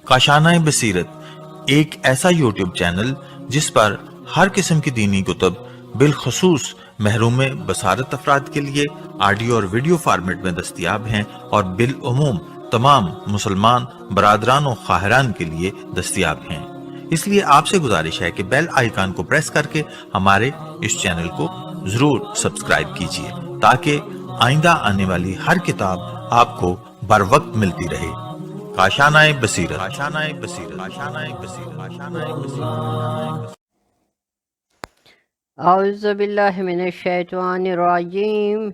کاشانۂ بصیرت ایک ایسا یوٹیوب چینل جس پر ہر قسم کی دینی کتب بالخصوص محروم بصارت افراد کے لیے آڈیو اور ویڈیو فارمیٹ میں دستیاب ہیں اور بالعموم تمام مسلمان برادران و خواہران کے لیے دستیاب ہیں۔ اس لیے آپ سے گزارش ہے کہ بیل آئیکن کو پریس کر کے ہمارے اس چینل کو ضرور سبسکرائب کیجیے تاکہ آئندہ آنے والی ہر کتاب آپ کو بر وقت ملتی رہے۔ کاشانۂ بصیرت، کاشانۂ بصیرت، کاشانۂ بصیرت، کاشانۂ بصیرت۔ اعوذ باللہ من الشیطان الرجیم،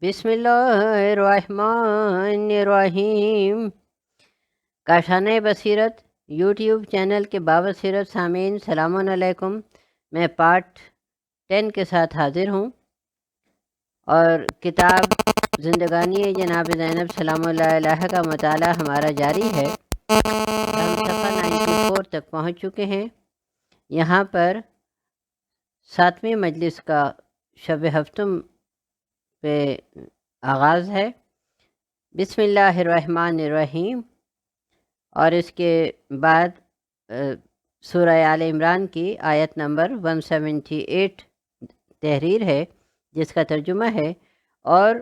بسم اللہ الرحمن الرحیم۔ کاشانۂ بصیرت یوٹیوب چینل کے بابصیرت سامعین سلام علیکم۔ میں پارٹ 10 کے ساتھ حاضر ہوں اور کتاب زندگانی جناب زینب سلام اللہ علیہ کا مطالعہ ہمارا جاری ہے۔ ہم صفحہ 94 تک پہنچ چکے ہیں۔ یہاں پر 7ویں مجلس کا شب ہفتم پہ آغاز ہے۔ بسم اللہ الرحمن الرحیم، اور اس کے بعد سورہ آل عمران کی آیت نمبر 178 تحریر ہے، جس کا ترجمہ ہے: اور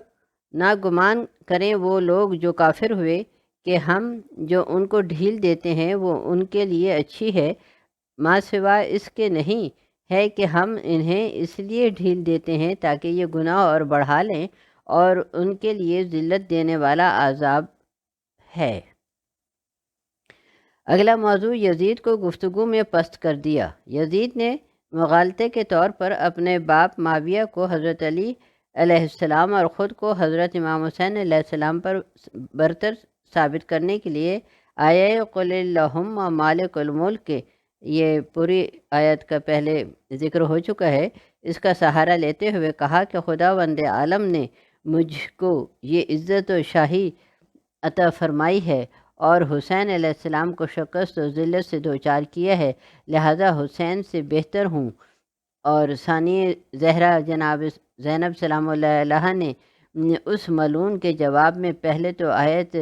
نہ گمان کریں وہ لوگ جو کافر ہوئے کہ ہم جو ان کو ڈھیل دیتے ہیں وہ ان کے لیے اچھی ہے، ما سوا اس کے نہیں ہے کہ ہم انہیں اس لیے ڈھیل دیتے ہیں تاکہ یہ گناہ اور بڑھا لیں، اور ان کے لیے ذلت دینے والا عذاب ہے۔ اگلا موضوع یزید کو گفتگو میں پست کر دیا۔ یزید نے مغالطے کے طور پر اپنے باپ معاویہ کو حضرت علی علیہ السلام اور خود کو حضرت امام حسین علیہ السلام پر برتر ثابت کرنے کے لیے آیہ قل اللہم مالک الملک، یہ پوری آیت کا پہلے ذکر ہو چکا ہے، اس کا سہارا لیتے ہوئے کہا کہ خداوند عالم نے مجھ کو یہ عزت و شاہی عطا فرمائی ہے اور حسین علیہ السلام کو شکست و ذلت سے دوچار کیا ہے، لہذا حسین سے بہتر ہوں۔ اور ثانی زہرا جناب زینب سلام اللہ علیہ نے اس ملعون کے جواب میں پہلے تو آیت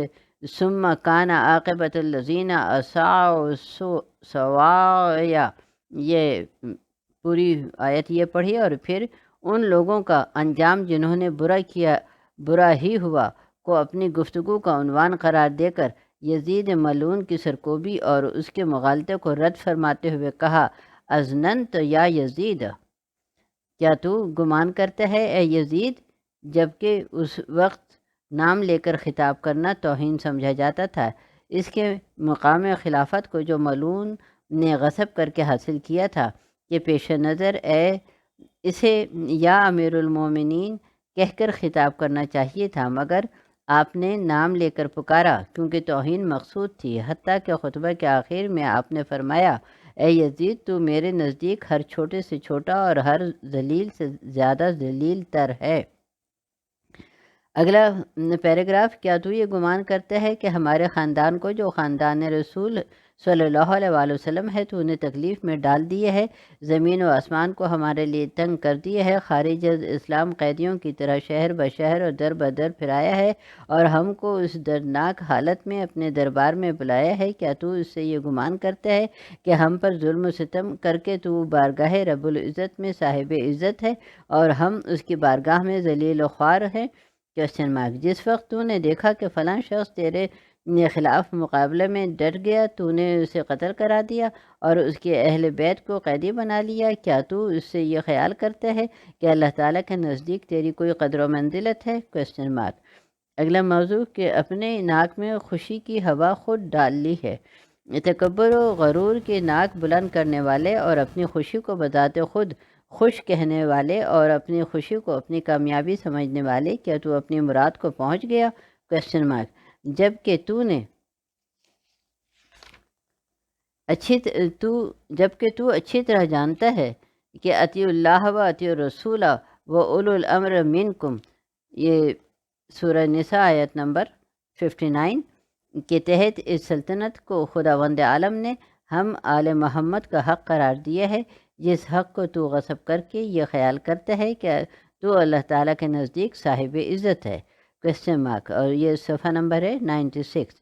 ثم کان عاقبۃ الذین اساءوا سوایا، یہ پوری آیت یہ پڑھی، اور پھر ان لوگوں کا انجام جنہوں نے برا ہی ہوا کو اپنی گفتگو کا عنوان قرار دے کر یزید ملعون کی سرکوبی اور اس کے مغالطے کو رد فرماتے ہوئے کہا: ازننت یا یزید، کیا تو گمان کرتا ہے اے یزید؟ جبکہ اس وقت نام لے کر خطاب کرنا توہین سمجھا جاتا تھا۔ اس کے مقام خلافت کو جو ملعون نے غصب کر کے حاصل کیا تھا کہ پیش نظر اسے یا امیر المومنین کہہ کر خطاب کرنا چاہیے تھا، مگر آپ نے نام لے کر پکارا کیونکہ توہین مقصود تھی، حتیٰ کہ خطبہ کے آخر میں آپ نے فرمایا: اے یزید، تو میرے نزدیک ہر چھوٹے سے چھوٹا اور ہر ذلیل سے زیادہ ذلیل تر ہے۔ اگلا پیراگراف: کیا تو یہ گمان کرتا ہے کہ ہمارے خاندان کو، جو خاندان رسول صلی اللہ علیہ وآلہ وسلم ہے، تو انہیں تکلیف میں ڈال دیے ہے، زمین و آسمان کو ہمارے لیے تنگ کر دیا ہے، خارج از اسلام قیدیوں کی طرح شہر بشہر اور در بدر پھرایا ہے، اور ہم کو اس دردناک حالت میں اپنے دربار میں بلایا ہے؟ کیا تو اس سے یہ گمان کرتا ہے کہ ہم پر ظلم و ستم کر کے تو بارگاہ رب العزت میں صاحب عزت ہے اور ہم اس کی بارگاہ میں ذلیل و خوار ہیں؟ جس وقت تو نے دیکھا کہ فلاں شخص تیرے خلاف مقابلے میں ڈٹ گیا، تو نے اسے قتل کرا دیا اور اس کے اہل بیت کو قیدی بنا لیا، کیا تو اس سے یہ خیال کرتا ہے کہ اللہ تعالیٰ کے نزدیک تیری کوئی قدر و منزلت ہے؟ اگلا موضوع کہ اپنے ناک میں خوشی کی ہوا خود ڈال لی ہے۔ تکبر و غرور کے ناک بلند کرنے والے اور اپنی خوشی کو بذات خود خوش کہنے والے اور اپنی خوشی کو اپنی کامیابی سمجھنے والے، کیا تو اپنی مراد کو پہنچ گیا؟ جبکہ تو اچھی طرح جانتا ہے کہ اطیع اللہ و اطیع الرسول و اولو الامر منکم، یہ سورہ نساء آیت نمبر 59 کے تحت اس سلطنت کو خداوند عالم نے ہم آل محمد کا حق قرار دیا ہے، جس حق کو تو غصب کر کے یہ خیال کرتا ہے کہ تو اللہ تعالیٰ کے نزدیک صاحب عزت ہے، کوشچن مارک۔ اور یہ صفحہ نمبر ہے 96۔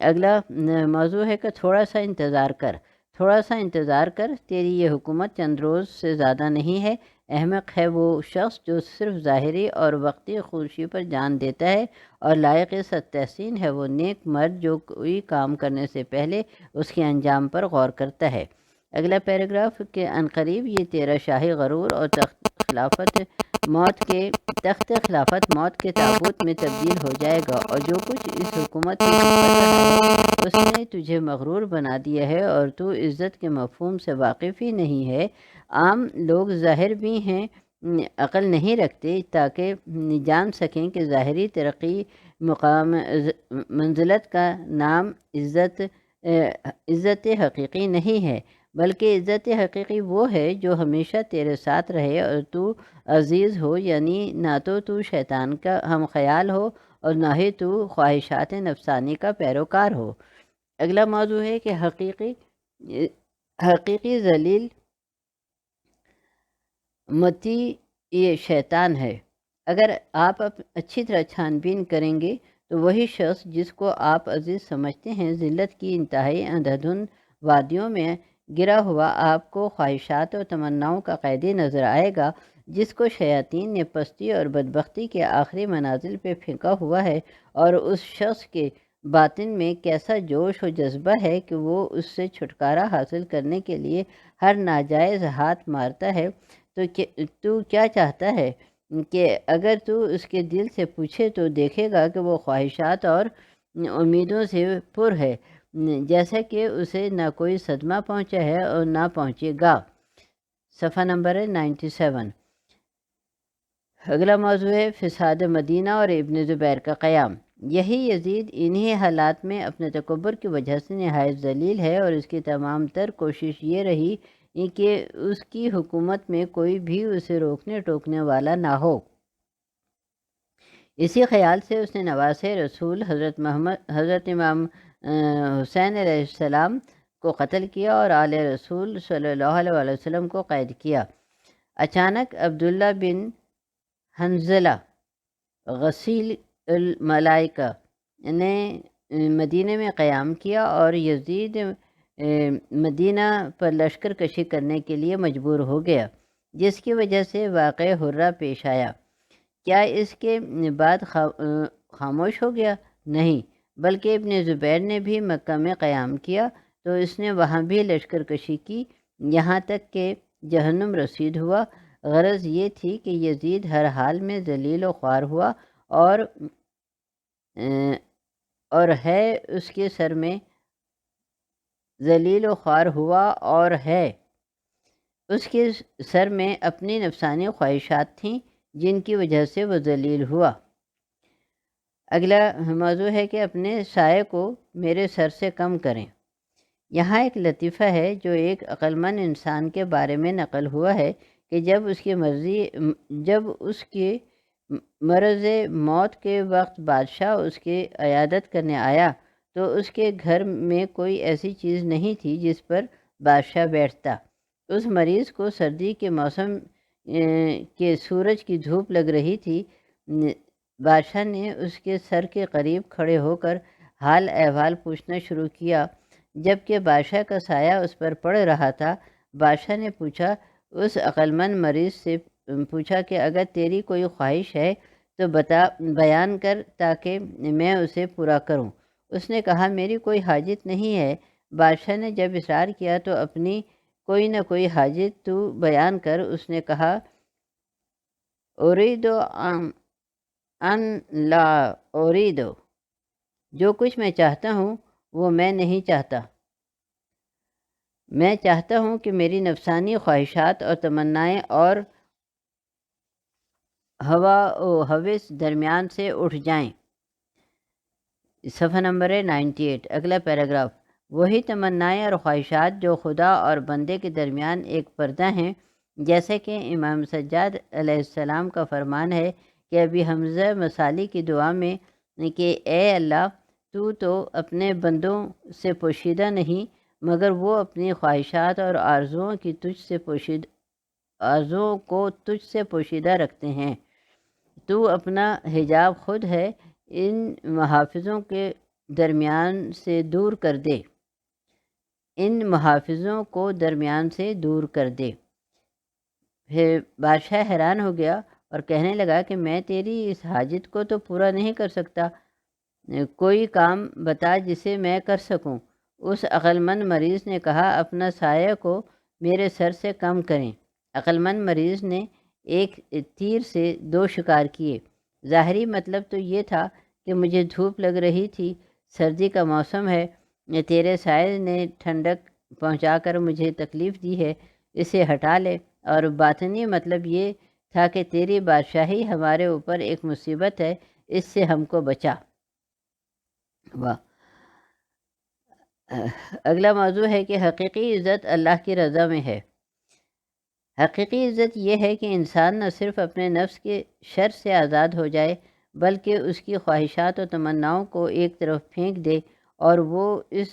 اگلا موضوع ہے کہ تھوڑا سا انتظار کر، تھوڑا سا انتظار کر، تیری یہ حکومت چند روز سے زیادہ نہیں ہے۔ احمق ہے وہ شخص جو صرف ظاہری اور وقتی خوشی پر جان دیتا ہے، اور لائق تحسین ہے وہ نیک مرد جو کوئی کام کرنے سے پہلے اس کے انجام پر غور کرتا ہے۔ اگلا پیراگراف کہ عنقریب یہ تیرا شاہی غرور اور تخت خلافت موت کے تابوت میں تبدیل ہو جائے گا، اور جو کچھ اس حکومت میں تو کر رہا ہے اس نے تجھے مغرور بنا دیا ہے، اور تو عزت کے مفہوم سے واقف ہی نہیں ہے۔ عام لوگ ظاہر بھی ہیں عقل نہیں رکھتے تاکہ جان سکیں کہ ظاہری ترقی مقام منزلت کا نام عزت حقیقی نہیں ہے، بلکہ عزت حقیقی وہ ہے جو ہمیشہ تیرے ساتھ رہے اور تو عزیز ہو، یعنی نہ تو شیطان کا ہم خیال ہو اور نہ ہی تو خواہشات نفسانی کا پیروکار ہو۔ اگلا موضوع ہے کہ حقیقی ذلیل متی یہ شیطان ہے۔ اگر آپ اچھی طرح چھان بین کریں گے تو وہی شخص جس کو آپ عزیز سمجھتے ہیں ذلت کی انتہائی اندھدھن وادیوں میں گرا ہوا آپ کو خواہشات اور تمناؤں کا قیدی نظر آئے گا، جس کو شیاطین نے پستی اور بدبختی کے آخری منازل پہ پھینکا ہوا ہے، اور اس شخص کے باطن میں کیسا جوش و جذبہ ہے کہ وہ اس سے چھٹکارا حاصل کرنے کے لیے ہر ناجائز ہاتھ مارتا ہے۔ تو کیا چاہتا ہے کہ اگر تو اس کے دل سے پوچھے تو دیکھے گا کہ وہ خواہشات اور امیدوں سے پر ہے، جیسا کہ اسے نہ کوئی صدمہ پہنچا ہے اور نہ پہنچے گا۔ صفحہ نمبر ہے 97۔ اگلا موضوع ہے فساد مدینہ اور ابن زبیر کا قیام۔ یہی یزید انہی حالات میں اپنے تکبر کی وجہ سے نہایت ذلیل ہے، اور اس کی تمام تر کوشش یہ رہی کہ اس کی حکومت میں کوئی بھی اسے روکنے ٹوکنے والا نہ ہو۔ اسی خیال سے اس نے نواس رسول حضرت امام حسین علیہ السلام کو قتل کیا اور آل رسول صلی اللہ علیہ وسلم کو قید کیا۔ اچانک عبداللہ بن حنظلہ غسیل الملائکہ نے مدینہ میں قیام کیا، اور یزید مدینہ پر لشکر کشی کرنے کے لیے مجبور ہو گیا، جس کی وجہ سے واقع حرہ پیش آیا۔ کیا اس کے بعد خاموش ہو گیا؟ نہیں، بلکہ ابن زبیر نے بھی مکہ میں قیام کیا تو اس نے وہاں بھی لشکر کشی کی، یہاں تک کہ جہنم رسید ہوا۔ غرض یہ تھی کہ یزید ہر حال میں ذلیل و خوار ہوا، اور ہے اس کے سر میں ذلیل و خوار ہوا اور ہے اس کے سر میں اپنی نفسانی خواہشات تھیں جن کی وجہ سے وہ ذلیل ہوا۔ اگلا موضوع ہے کہ اپنے سائے کو میرے سر سے کم کریں۔ یہاں ایک لطیفہ ہے جو ایک عقلمند انسان کے بارے میں نقل ہوا ہے کہ جب اس کی مرض موت کے وقت بادشاہ اس کی عیادت کرنے آیا تو اس کے گھر میں کوئی ایسی چیز نہیں تھی جس پر بادشاہ بیٹھتا۔ اس مریض کو سردی کے موسم کے سورج کی دھوپ لگ رہی تھی۔ بادشاہ نے اس کے سر کے قریب کھڑے ہو کر حال احوال پوچھنا شروع کیا۔ جب کہ بادشاہ کا سایہ اس پر پڑ رہا تھا، بادشاہ نے اس عقلمند مریض سے پوچھا کہ اگر تیری کوئی خواہش ہے تو بیان کر تاکہ میں اسے پورا کروں۔ اس نے کہا میری کوئی حاجت نہیں ہے۔ بادشاہ نے جب اصرار کیا تو اپنی کوئی نہ کوئی حاجت تو بیان کر۔ اس نے کہا اریدو ان لا اریدو، جو کچھ میں چاہتا ہوں وہ میں نہیں چاہتا، میں چاہتا ہوں کہ میری نفسانی خواہشات اور تمنائیں اور ہوا و ہوس درمیان سے اٹھ جائیں۔ صفحہ نمبر ہے 98۔ اگلا پیراگراف وہی تمنائیں اور خواہشات جو خدا اور بندے کے درمیان ایک پردہ ہیں، جیسے کہ امام سجاد علیہ السلام کا فرمان ہے کہ ابھی حمزہ مصالی کی دعا میں کہ اے اللہ تو اپنے بندوں سے پوشیدہ نہیں، مگر وہ اپنی خواہشات اور آرزوؤں کی تجھ سے آزوں کو تجھ سے پوشیدہ رکھتے ہیں۔ تو اپنا حجاب خود ہے، ان محافظوں کے درمیان سے دور کر دے، ان محافظوں کو درمیان سے دور کر دے۔ پھر بادشاہ حیران ہو گیا اور کہنے لگا کہ میں تیری اس حاجت کو تو پورا نہیں کر سکتا، کوئی کام بتا جسے میں کر سکوں۔ اس عقل مند مریض نے کہا اپنا سایہ کو میرے سر سے کم کریں۔ عقل مند مریض نے ایک تیر سے 2 شکار کیے۔ ظاہری مطلب تو یہ تھا کہ مجھے دھوپ لگ رہی تھی، سردی کا موسم ہے، تیرے سائے نے ٹھنڈک پہنچا کر مجھے تکلیف دی ہے، اسے ہٹا لے۔ اور باطنی مطلب یہ تھا کہ تیری بادشاہی ہمارے اوپر ایک مصیبت ہے، اس سے ہم کو بچا۔ واہ! اگلا موضوع ہے کہ حقیقی عزت اللہ کی رضا میں ہے۔ حقیقی عزت یہ ہے کہ انسان نہ صرف اپنے نفس کے شر سے آزاد ہو جائے بلکہ اس کی خواہشات و تمناؤں کو ایک طرف پھینک دے اور وہ اس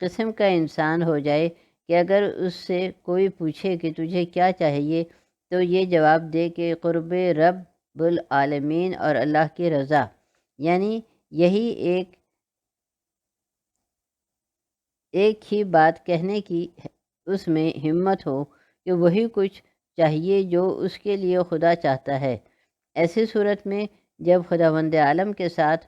قسم کا انسان ہو جائے کہ اگر اس سے کوئی پوچھے کہ تجھے کیا چاہیے تو یہ جواب دے کہ قرب رب العالمین اور اللہ کی رضا، یعنی یہی ایک ہی بات کہنے کی اس میں ہمت ہو کہ وہی کچھ چاہیے جو اس کے لیے خدا چاہتا ہے۔ ایسی صورت میں جب خداوند عالم کے ساتھ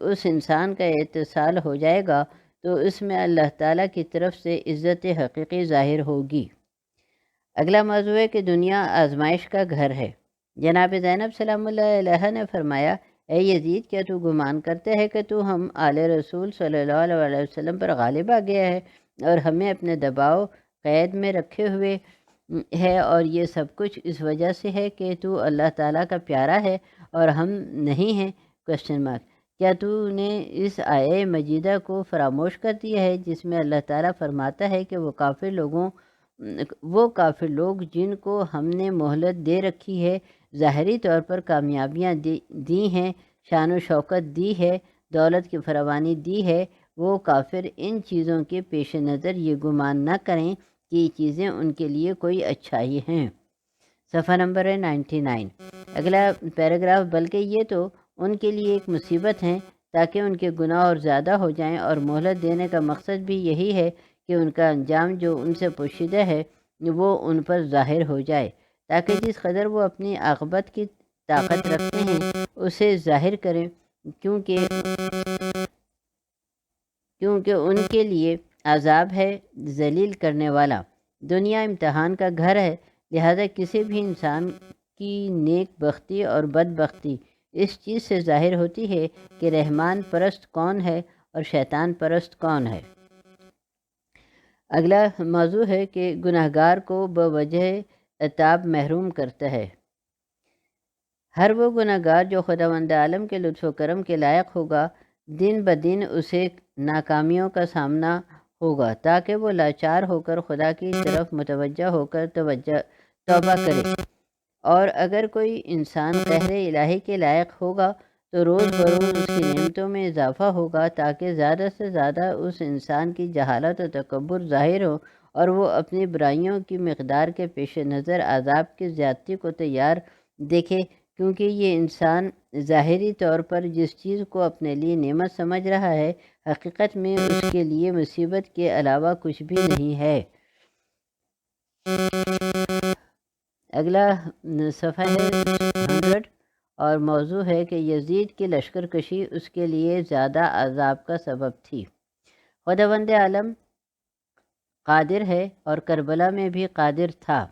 اس انسان کا اتصال ہو جائے گا تو اس میں اللہ تعالیٰ کی طرف سے عزت حقیقی ظاہر ہوگی۔ اگلا موضوع ہے کہ دنیا آزمائش کا گھر ہے۔ جناب زینب سلام اللہ علیہ نے فرمایا، اے یزید، کیا تو گمان کرتے ہے کہ تو ہم آل رسول صلی اللہ علیہ وسلم پر غالب آ گیا ہے اور ہمیں اپنے دباؤ قید میں رکھے ہوئے ہے، اور یہ سب کچھ اس وجہ سے ہے کہ تو اللہ تعالیٰ کا پیارا ہے اور ہم نہیں ہیں؟ کیا تو نے اس آیہ مجیدہ کو فراموش کر دیا ہے جس میں اللہ تعالیٰ فرماتا ہے کہ وہ کافر لوگ جن کو ہم نے مہلت دے رکھی ہے، ظاہری طور پر کامیابیاں دی ہیں، شان و شوکت دی ہے، دولت کی فراوانی دی ہے، وہ کافر ان چیزوں کے پیش نظر یہ گمان نہ کریں کہ یہ چیزیں ان کے لیے کوئی اچھائی ہیں۔ صفحہ نمبر ہے 99۔ اگلا پیراگراف، بلکہ یہ تو ان کے لیے ایک مصیبت ہیں تاکہ ان کے گناہ اور زیادہ ہو جائیں، اور مہلت دینے کا مقصد بھی یہی ہے کہ ان کا انجام جو ان سے پوشیدہ ہے وہ ان پر ظاہر ہو جائے، تاکہ جس قدر وہ اپنی عاقبت کی طاقت رکھتے ہیں اسے ظاہر کریں، کیونکہ ان کے لیے عذاب ہے ذلیل کرنے والا۔ دنیا امتحان کا گھر ہے، لہذا کسی بھی انسان کی نیک بختی اور بد بختی اس چیز سے ظاہر ہوتی ہے کہ رحمان پرست کون ہے اور شیطان پرست کون ہے۔ اگلا موضوع ہے کہ گناہگار کو بوجہ عتاب محروم کرتا ہے۔ ہر وہ گناہگار جو خداوند عالم کے لطف و کرم کے لائق ہوگا، دن بدن اسے ناکامیوں کا سامنا ہوگا، تاکہ وہ لاچار ہو کر خدا کی طرف متوجہ ہو کر توبہ کرے، اور اگر کوئی انسان قہر الہی کے لائق ہوگا تو روز بروز اس کی نعمتوں میں اضافہ ہوگا، تاکہ زیادہ سے زیادہ اس انسان کی جہالت و تکبر ظاہر ہو اور وہ اپنی برائیوں کی مقدار کے پیش نظر عذاب کی زیادتی کو تیار دیکھے، کیونکہ یہ انسان ظاہری طور پر جس چیز کو اپنے لیے نعمت سمجھ رہا ہے حقیقت میں اس کے لیے مصیبت کے علاوہ کچھ بھی نہیں ہے۔ اگلا صفحہ ہے 100 اور موضوع ہے کہ یزید کی لشکر کشی اس کے لیے زیادہ عذاب کا سبب تھی۔ خداوند عالم قادر ہے اور کربلا میں بھی قادر تھا۔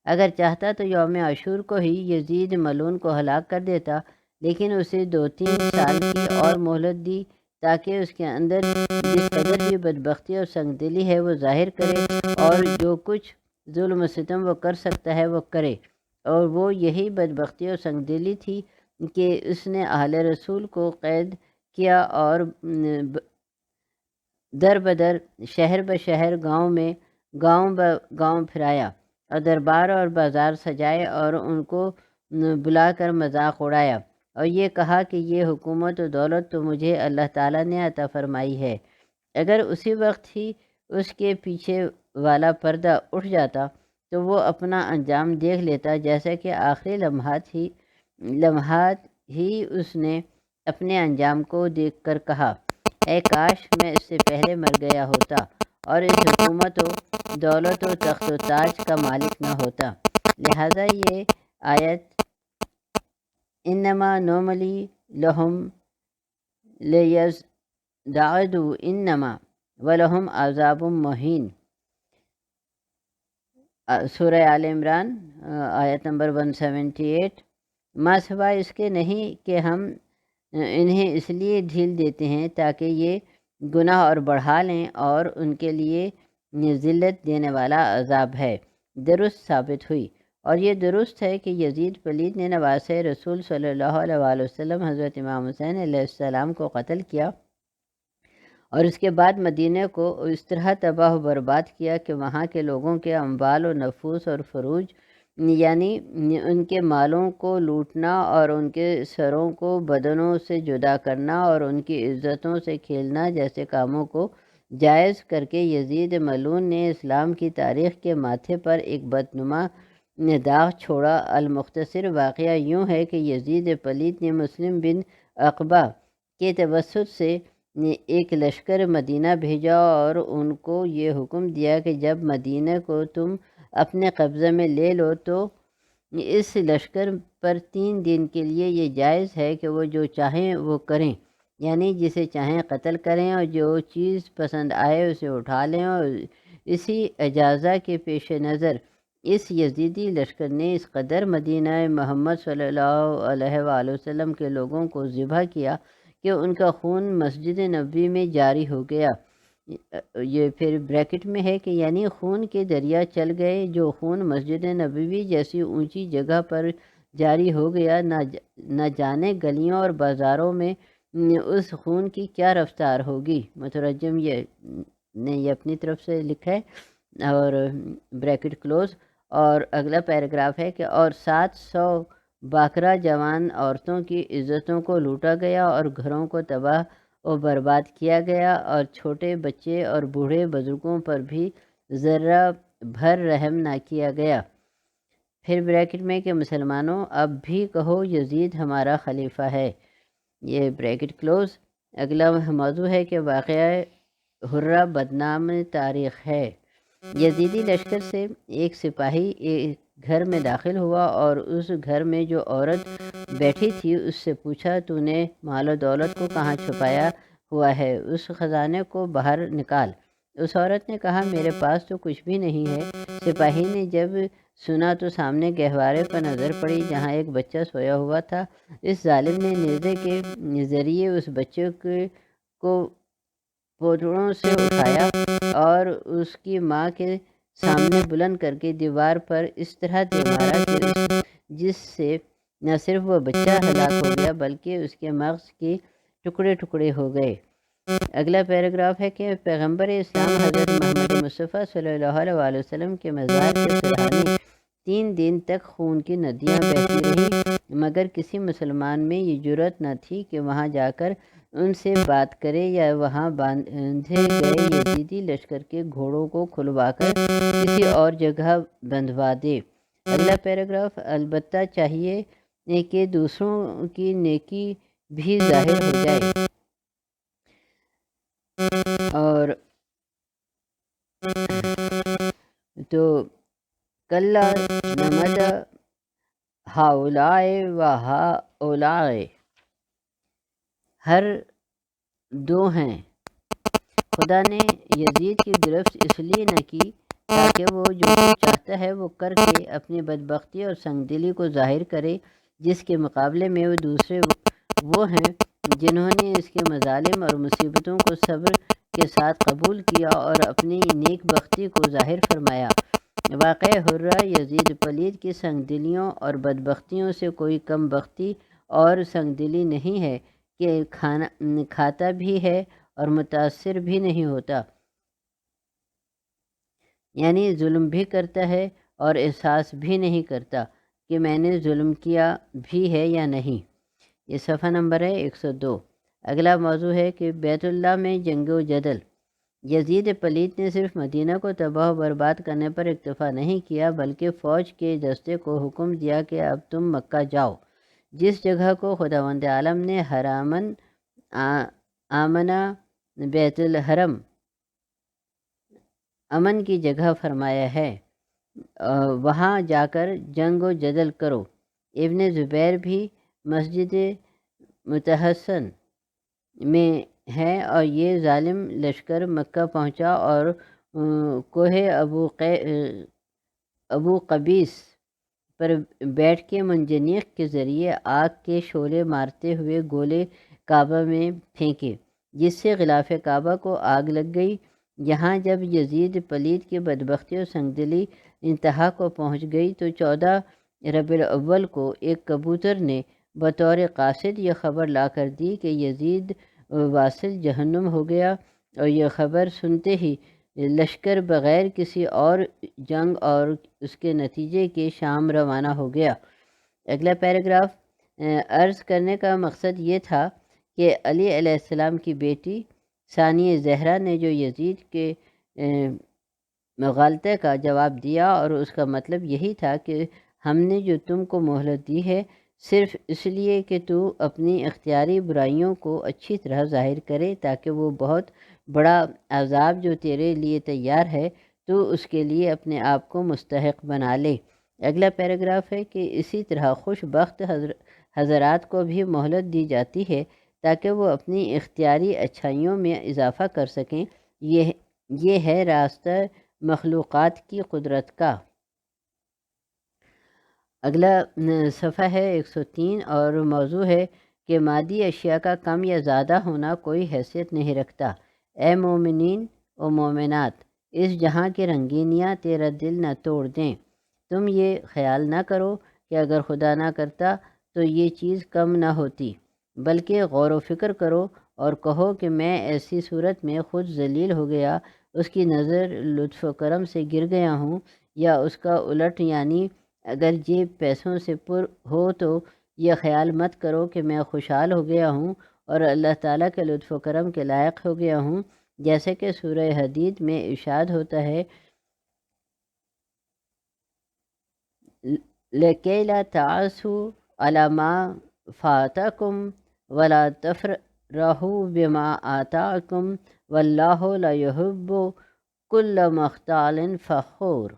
اگر چاہتا تو یوم عاشور کو ہی یزید ملعون کو ہلاک کر دیتا، لیکن اسے 2-3 سال کی اور مہلت دی تاکہ اس کے اندر جس قدر بھی بدبختی اور سنگ دلی ہے وہ ظاہر کرے، اور جو کچھ ظلم و ستم وہ کر سکتا ہے وہ کرے، اور وہ یہی بدبختی اور سنگ دلی تھی کہ اس نے اہل رسول کو قید کیا اور در بدر شہر بشہر گاؤں پھرایا، اور دربار اور بازار سجائے اور ان کو بلا کر مذاق اڑایا، اور یہ کہا کہ یہ حکومت و دولت تو مجھے اللہ تعالیٰ نے عطا فرمائی ہے۔ اگر اسی وقت ہی اس کے پیچھے والا پردہ اٹھ جاتا تو وہ اپنا انجام دیکھ لیتا، جیسا کہ آخری لمحات ہی اس نے اپنے انجام کو دیکھ کر کہا، اے کاش میں اس سے پہلے مر گیا ہوتا اور اس حکومت و دولت و تخت و تاج کا مالک نہ ہوتا۔ لہٰذا یہ آیت انما نوملی لہم لیزدادوا انما ولہم عذاب مہین، سورہ آل عمران آیت نمبر 178۔ ما سوائے اس کے نہیں کہ ہم انہیں اس لیے ڈھیل دیتے ہیں تاکہ یہ گناہ اور بڑھا لیں، اور ان کے لیے ذلت دینے والا عذاب ہے۔ درست ثابت ہوئی، اور یہ درست ہے کہ یزید پلید نے نواسۂ رسول صلی اللہ علیہ وآلہ وسلم حضرت امام حسین علیہ السلام کو قتل کیا، اور اس کے بعد مدینہ کو اس طرح تباہ و برباد کیا کہ وہاں کے لوگوں کے اموال و نفوس اور فروج، یعنی ان کے مالوں کو لوٹنا اور ان کے سروں کو بدنوں سے جدا کرنا اور ان کی عزتوں سے کھیلنا جیسے کاموں کو جائز کر کے یزید ملعون نے اسلام کی تاریخ کے ماتھے پر ایک بدنما داغ چھوڑا۔ المختصر واقعہ یوں ہے کہ یزید پلید نے مسلم بن عقبہ کے توسط سے ایک لشکر مدینہ بھیجا اور ان کو یہ حکم دیا کہ جب مدینہ کو تم اپنے قبضہ میں لے لو تو اس لشکر پر 3 دن کے لیے یہ جائز ہے کہ وہ جو چاہیں وہ کریں، یعنی جسے چاہیں قتل کریں اور جو چیز پسند آئے اسے اٹھا لیں۔ اور اسی اجازہ کے پیش نظر اس یزیدی لشکر نے اس قدر مدینہ محمد صلی اللہ علیہ وآلہ وسلم کے لوگوں کو ذبح کیا کہ ان کا خون مسجد نبوی میں جاری ہو گیا۔ یہ پھر بریکٹ میں ہے کہ یعنی خون کے دریا چل گئے، جو خون مسجد نبوی جیسی اونچی جگہ پر جاری ہو گیا، نہ جانے گلیوں اور بازاروں میں اس خون کی کیا رفتار ہوگی۔ مترجم نے یہ اپنی طرف سے لکھا ہے اور بریکٹ کلوز۔ اور اگلا پیراگراف ہے کہ اور 700 باکرہ جوان عورتوں کی عزتوں کو لوٹا گیا اور گھروں کو تباہ و برباد کیا گیا، اور چھوٹے بچے اور بوڑھے بزرگوں پر بھی ذرہ بھر رحم نہ کیا گیا۔ پھر بریکٹ میں کہ مسلمانوں اب بھی کہو یزید ہمارا خلیفہ ہے، یہ بریکٹ کلوز۔ اگلا موضوع ہے کہ واقعہ حرہ بدنام تاریخ ہے۔ یزیدی لشکر سے ایک سپاہی ایک گھر میں داخل ہوا اور اس گھر میں جو عورت بیٹھی تھی اس سے پوچھا، تو نے مال و دولت کو کہاں چھپایا ہوا ہے؟ اس خزانے کو باہر نکال۔ اس عورت نے کہا، میرے پاس تو کچھ بھی نہیں ہے۔ سپاہی نے جب سنا تو سامنے گہوارے پر نظر پڑی جہاں ایک بچہ سویا ہوا تھا۔ اس ظالم نے نیزے کے ذریعے اس بچے کو پوٹڑوں سے اٹھایا اور اس کی ماں کے سامنے بلند کر کے دیوار پر اس طرح دے مارا کہ جس سے نہ صرف وہ بچہ ہلاک ہو گیا بلکہ اس کے مغز کے ٹکڑے ٹکڑے ہو گئے۔ اگلا پیراگراف ہے کہ پیغمبر اسلام حضرت محمد مصطفیٰ صلی اللہ علیہ وآلہ وسلم کے مزار کے سرحانے 3 دن تک خون کی ندیاں بہتی رہی، مگر کسی مسلمان میں یہ جرأت نہ تھی کہ وہاں جا کر ان سے بات کرے یا وہاں باندھے گئے یزیدی لشکر کے گھوڑوں کو کھلوا کر کسی اور جگہ بندھوا دے۔ اگلا پیراگراف، البتہ چاہیے کہ دوسروں کی نیکی بھی ظاہر ہو جائے، اور تو کلا نمد ہاؤلائے و ہاؤلائے، ہر دو ہیں۔ خدا نے یزید کی گرفت اس لیے نہ کی تاکہ وہ جو کچھ چاہتا ہے وہ کر کے اپنی بدبختی اور سنگ دلی کو ظاہر کرے، جس کے مقابلے میں وہ دوسرے وہ ہیں جنہوں نے اس کے مظالم اور مصیبتوں کو صبر کے ساتھ قبول کیا اور اپنی نیک بختی کو ظاہر فرمایا۔ واقعہ حرہ یزید پلید کی سنگ دلیوں اور بدبختیوں سے کوئی کم بختی اور سنگ دلی نہیں ہے کہ کھاتا بھی ہے اور متاثر بھی نہیں ہوتا، یعنی ظلم بھی کرتا ہے اور احساس بھی نہیں کرتا کہ میں نے ظلم کیا بھی ہے یا نہیں۔ یہ صفحہ نمبر ہے 102۔ اگلا موضوع ہے کہ بیت اللہ میں جنگ و جدل۔ یزید پلیت نے صرف مدینہ کو تباہ و برباد کرنے پر اکتفا نہیں کیا بلکہ فوج کے دستے کو حکم دیا کہ اب تم مکہ جاؤ، جس جگہ کو خداوند عالم نے حرامن آمنہ بیت الحرم امن کی جگہ فرمایا ہے، وہاں جا کر جنگ و جدل کرو۔ ابن زبیر بھی مسجد متحسن میں ہے اور یہ ظالم لشکر مکہ پہنچا اور کوہ ابو قبیس پر بیٹھ کے منجنیق کے ذریعے آگ کے شعلے مارتے ہوئے گولے کعبہ میں پھینکے، جس سے غلاف کعبہ کو آگ لگ گئی۔ یہاں جب یزید پلید کی بدبختی و سنگدلی انتہا کو پہنچ گئی تو 14 ربیع الاول کو ایک کبوتر نے بطور قاصد یہ خبر لا کر دی کہ یزید واصل جہنم ہو گیا، اور یہ خبر سنتے ہی لشکر بغیر کسی اور جنگ اور اس کے نتیجے کے شام روانہ ہو گیا۔ اگلا پیراگراف عرض کرنے کا مقصد یہ تھا کہ علی علیہ السلام کی بیٹی ثانیہ زہرا نے جو یزید کے مغالطے کا جواب دیا، اور اس کا مطلب یہی تھا کہ ہم نے جو تم کو مہلت دی ہے صرف اس لیے کہ تو اپنی اختیاری برائیوں کو اچھی طرح ظاہر کرے تاکہ وہ بہت بڑا عذاب جو تیرے لیے تیار ہے تو اس کے لیے اپنے آپ کو مستحق بنا لے۔ اگلا پیراگراف ہے کہ اسی طرح خوش بخت حضرات کو بھی مہلت دی جاتی ہے تاکہ وہ اپنی اختیاری اچھائیوں میں اضافہ کر سکیں۔ یہ ہے راستہ مخلوقات کی قدرت کا۔ اگلا صفحہ ہے 103 اور موضوع ہے کہ مادی اشیاء کا کم یا زیادہ ہونا کوئی حیثیت نہیں رکھتا۔ اے مومنین و مومنات، اس جہاں کی رنگینیاں تیرا دل نہ توڑ دیں۔ تم یہ خیال نہ کرو کہ اگر خدا نہ کرتا تو یہ چیز کم نہ ہوتی، بلکہ غور و فکر کرو اور کہو کہ میں ایسی صورت میں خود ذلیل ہو گیا، اس کی نظر لطف و کرم سے گر گیا ہوں، یا اس کا الٹ یعنی اگر جیب پیسوں سے پر ہو تو یہ خیال مت کرو کہ میں خوشحال ہو گیا ہوں اور اللہ تعالیٰ کے لطف و کرم کے لائق ہو گیا ہوں، جیسے کہ سورہ حدید میں ارشاد ہوتا ہے لَكَيْ لَا تَعْسُوا عَلَى مَا فَاتَكُمْ وَلَا تَفْرَحُوا بِمَا آتَاكُمْ وَاللَّهُ لَا يُحِبُّ كُلَّ مُخْتَالٍ فَخُورٍ۔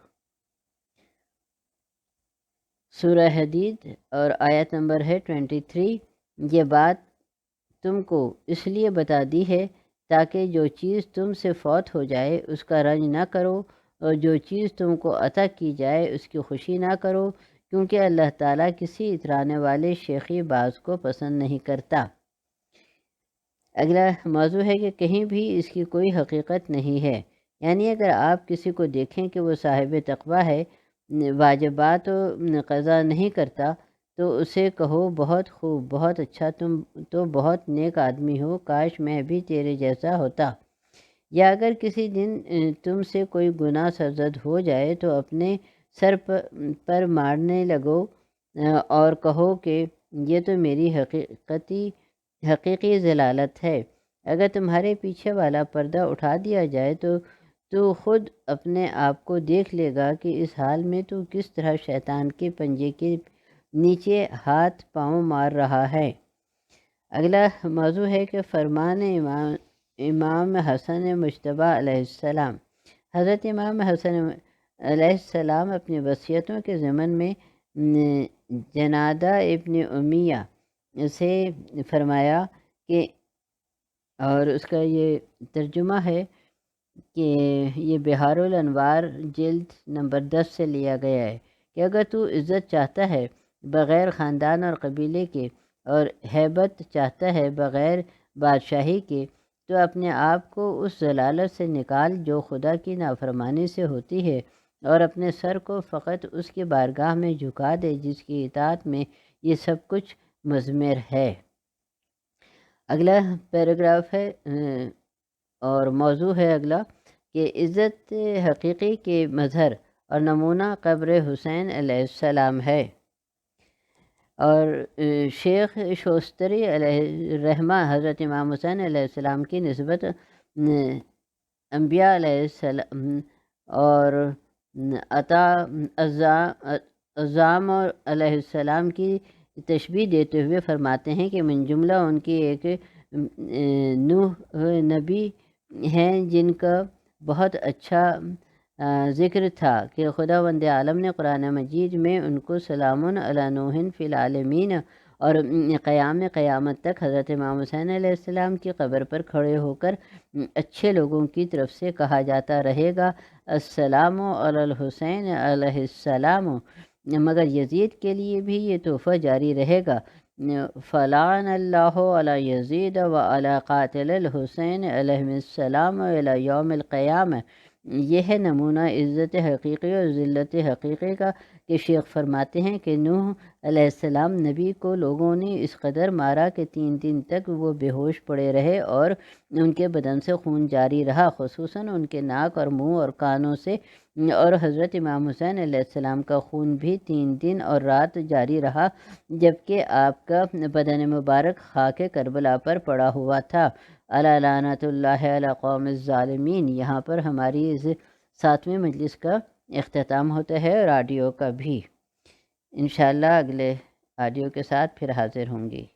سورہ حدید اور آیت نمبر ہے 23۔ یہ بات تم کو اس لیے بتا دی ہے تاکہ جو چیز تم سے فوت ہو جائے اس کا رنج نہ کرو، اور جو چیز تم کو عطا کی جائے اس کی خوشی نہ کرو، کیونکہ اللہ تعالیٰ کسی اترانے والے شیخی باز کو پسند نہیں کرتا۔ اگلا موضوع ہے کہ کہیں بھی اس کی کوئی حقیقت نہیں ہے، یعنی اگر آپ کسی کو دیکھیں کہ وہ صاحب تقویٰ ہے، واجبات و قضا نہیں کرتا، تو اسے کہو بہت خوب، بہت اچھا، تم تو بہت نیک آدمی ہو، کاش میں بھی تیرے جیسا ہوتا۔ یا اگر کسی دن تم سے کوئی گناہ سرزد ہو جائے تو اپنے سر پر مارنے لگو اور کہو کہ یہ تو میری حقیقی ضلالت ہے۔ اگر تمہارے پیچھے والا پردہ اٹھا دیا جائے تو خود اپنے آپ کو دیکھ لے گا کہ اس حال میں تو کس طرح شیطان کے پنجے کے نیچے ہاتھ پاؤں مار رہا ہے۔ اگلا موضوع ہے کہ فرمان امام حسن مجتبیٰ علیہ السلام۔ حضرت امام حسن علیہ السلام اپنی وصیتوں کے ضمن میں جنادہ ابن امیہ سے فرمایا کہ، اور اس کا یہ ترجمہ ہے کہ یہ بہار الانوار جلد نمبر 10 سے لیا گیا ہے، کہ اگر تو عزت چاہتا ہے بغیر خاندان اور قبیلے کے، اور ہیبت چاہتا ہے بغیر بادشاہی کے، تو اپنے آپ کو اس ضلالت سے نکال جو خدا کی نافرمانی سے ہوتی ہے، اور اپنے سر کو فقط اس کی بارگاہ میں جھکا دے جس کی اطاعت میں یہ سب کچھ مضمر ہے۔ اگلا پیراگراف ہے اور موضوع ہے اگلا کہ عزت حقیقی کے مظہر اور نمونہ قبر حسین علیہ السلام ہے۔ اور شیخ شوستری علیہ الرحمہ حضرت امام حسین علیہ السلام کی نسبت انبیاء علیہ السلام اور عطا اعظام علیہ السلام کی تشبیہ دیتے ہوئے فرماتے ہیں کہ من جملہ ان کی ایک نوح نبی ہیں جن کا بہت اچھا ذکر تھا کہ خداوند عالم نے قرآن مجید میں ان کو سلام علی نوح فی العالمین اور قیامت تک حضرت امام حسین علیہ السلام کی قبر پر کھڑے ہو کر اچھے لوگوں کی طرف سے کہا جاتا رہے گا السلام علی الحسین علیہ السلام، مگر یزید کے لیے بھی یہ تحفہ جاری رہے گا فلعن اللہ علی یزید و علی قاتل الحسین علیہ السلام الی یوم القیامہ۔ یہ ہے نمونہ عزت حقیقی اور ذلت حقیقی کا کہ شیخ فرماتے ہیں کہ نوح علیہ السلام نبی کو لوگوں نے اس قدر مارا کہ 3 دن تک وہ بے ہوش پڑے رہے اور ان کے بدن سے خون جاری رہا، خصوصاً ان کے ناک اور منہ اور کانوں سے، اور حضرت امام حسین علیہ السلام کا خون بھی 3 دن اور رات جاری رہا جبکہ آپ کا بدن مبارک خاک کربلا پر پڑا ہوا تھا۔ الا لعنت اللہ علی قوم الظالمین۔ یہاں پر ہماری اس 7ویں مجلس کا اختتام ہوتا ہے اور آڈیو کا بھی۔ انشاءاللہ اگلے آڈیو کے ساتھ پھر حاضر ہوں گی۔